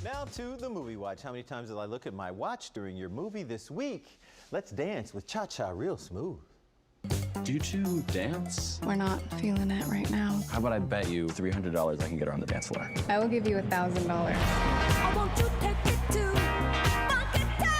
Now to the movie watch. How many times did I look at my watch during your movie this week? Let's dance with Cha-Cha Real Smooth. Do you two dance? We're not feeling it right now. How about I bet you $300 I can get her on the dance floor? I will give you $1,000. I want you to take it to funky town.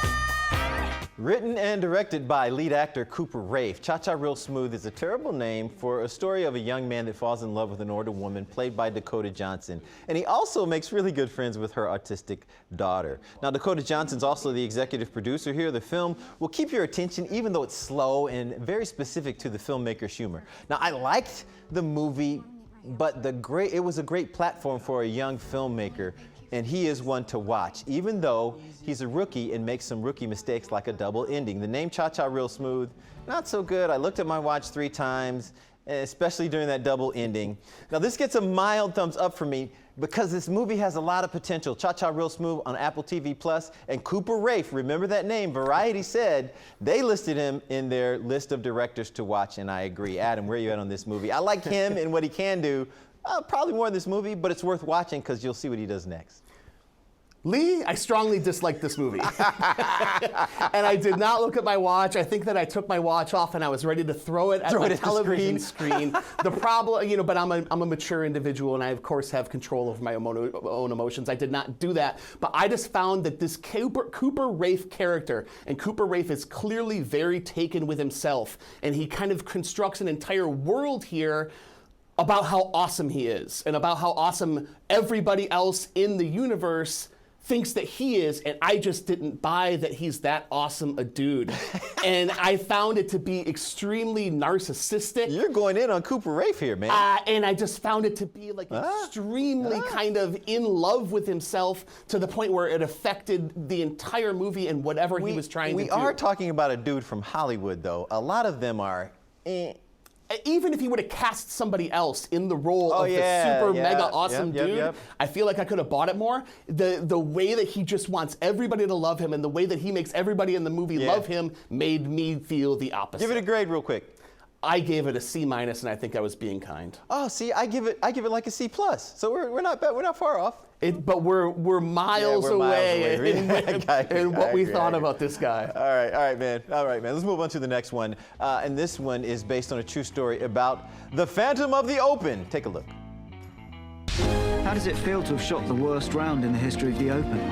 Written and directed by lead actor Cooper Raiff, Cha-Cha Real Smooth is a terrible name for a story of a young man that falls in love with an older woman played by Dakota Johnson. And he also makes really good friends with her autistic daughter. Now, Dakota Johnson's also the executive producer here. The film will keep your attention even though it's slow and very specific to the filmmaker's humor. Now, I liked the movie, but it was a great platform for a young filmmaker. And he is one to watch, even though he's a rookie and makes some rookie mistakes like a double ending. The name Cha-Cha Real Smooth, not so good. I looked at my watch 3 times, especially during that double ending. Now this gets a mild thumbs up for me because this movie has a lot of potential. Cha-Cha Real Smooth on Apple TV Plus, and Cooper Raiff, remember that name, Variety said they listed him in their list of directors to watch, and I agree. Adam, where are you at on this movie? I like him and what he can do. Probably more in this movie, but it's worth watching because you'll see what he does next. Lee, I strongly dislike this movie. And I did not look at my watch. I think that I took my watch off and I was ready to throw it at the television screen. The problem, but I'm a mature individual and I, of course, have control over my own emotions. I did not do that. But I just found that this Cooper Raiff character, and Cooper Raiff is clearly very taken with himself, and he kind of constructs an entire world here about how awesome he is and about how awesome everybody else in the universe thinks that he is, and I just didn't buy that he's that awesome a dude. And I found it to be extremely narcissistic. You're going in on Cooper Raiff here, man. And I just found it to be like extremely kind of in love with himself to the point where it affected the entire movie and whatever he was trying to do. We are talking about a dude from Hollywood, though. A lot of them are Even if he would have cast somebody else in the role of the super mega awesome dude, I feel like I could have bought it more. The way that he just wants everybody to love him and the way that he makes everybody in the movie love him made me feel the opposite. Give it a grade real quick. I gave it a C-, and I think I was being kind. Oh, see, I give it like a C+. So we're not far off. But we're miles away in what we thought about this guy. All right, man. Let's move on to the next one. And this one is based on a true story about the Phantom of the Open. Take a look. How does it feel to have shot the worst round in the history of the Open?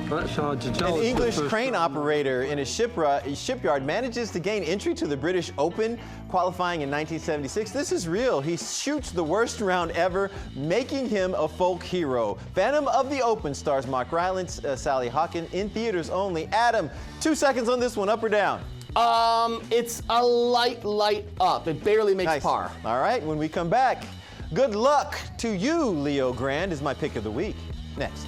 Well, that's hard to tell. An English crane operator in a shipyard manages to gain entry to the British Open, qualifying in 1976. This is real. He shoots the worst round ever, making him a folk hero. Phantom of the Open stars Mark Rylance, Sally Hawken, in theaters only. Adam, 2 seconds on this one, up or down? It's a light up. It barely makes par. All right, when we come back, good luck to you, Leo Grand, is my pick of the week. Next.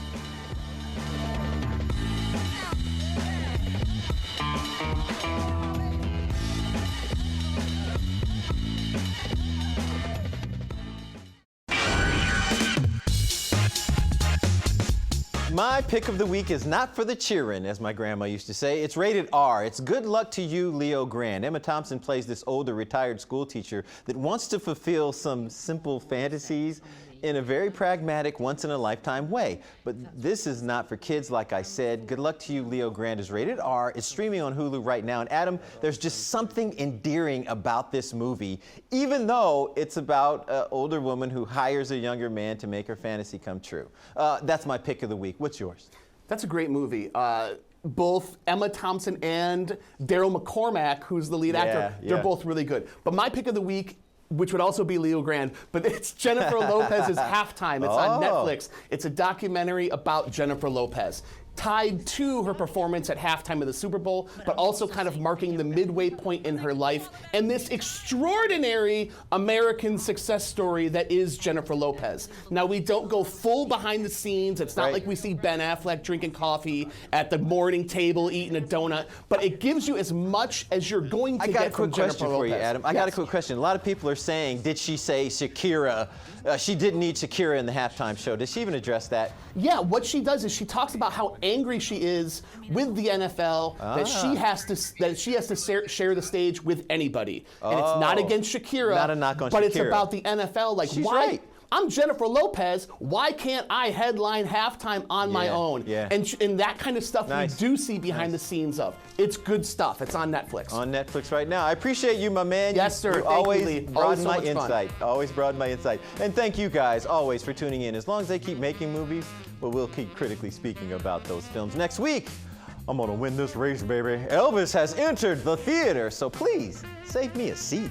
My pick of the week is not for the cheering, as my grandma used to say. It's rated R. It's Good Luck to You, Leo Grand. Emma Thompson plays this older retired school teacher that wants to fulfill some simple fantasies in a very pragmatic, once-in-a-lifetime way. But this is not for kids, like I said. Good Luck to You, Leo Grand is rated R. It's streaming on Hulu right now. And Adam, there's just something endearing about this movie, even though it's about an older woman who hires a younger man to make her fantasy come true. That's my pick of the week. What's yours? That's a great movie. Both Emma Thompson and Daryl McCormack, who's the lead actor, they're both really good. But my pick of the week, which would also be Leo Grand, but it's Jennifer Lopez's Halftime. It's on Netflix. It's a documentary about Jennifer Lopez, tied to her performance at halftime of the Super Bowl, but also kind of marking the midway point in her life and this extraordinary American success story that is Jennifer Lopez. Now, we don't go full behind the scenes. It's not like we see Ben Affleck drinking coffee at the morning table, eating a donut, but it gives you as much as you're going to get from Jennifer Lopez. I got a quick question for you, Adam. I got a quick question. A lot of people are saying, did she say Shakira? She didn't need Shakira in the halftime show. Did she even address that? Yeah, what she does is she talks about how angry she is with the NFL that she has to share the stage with anybody. And it's not against Shakira, not a knock on but Shakira. It's about the NFL. Like, she's why? Right. I'm Jennifer Lopez. Why can't I headline halftime on my own? Yeah. And that kind of stuff Nice. we do see behind the scenes of. It's good stuff. It's on Netflix. On Netflix right now. I appreciate you, my man. Yes, sir. You Thank you, always Lee. broaden Always so my much fun. insight. Always broaden my insight. And thank you guys always for tuning in. As long as they keep making movies, but we'll keep critically speaking about those films. Next week, I'm gonna win this race, baby. Elvis has entered the theater, so please save me a seat.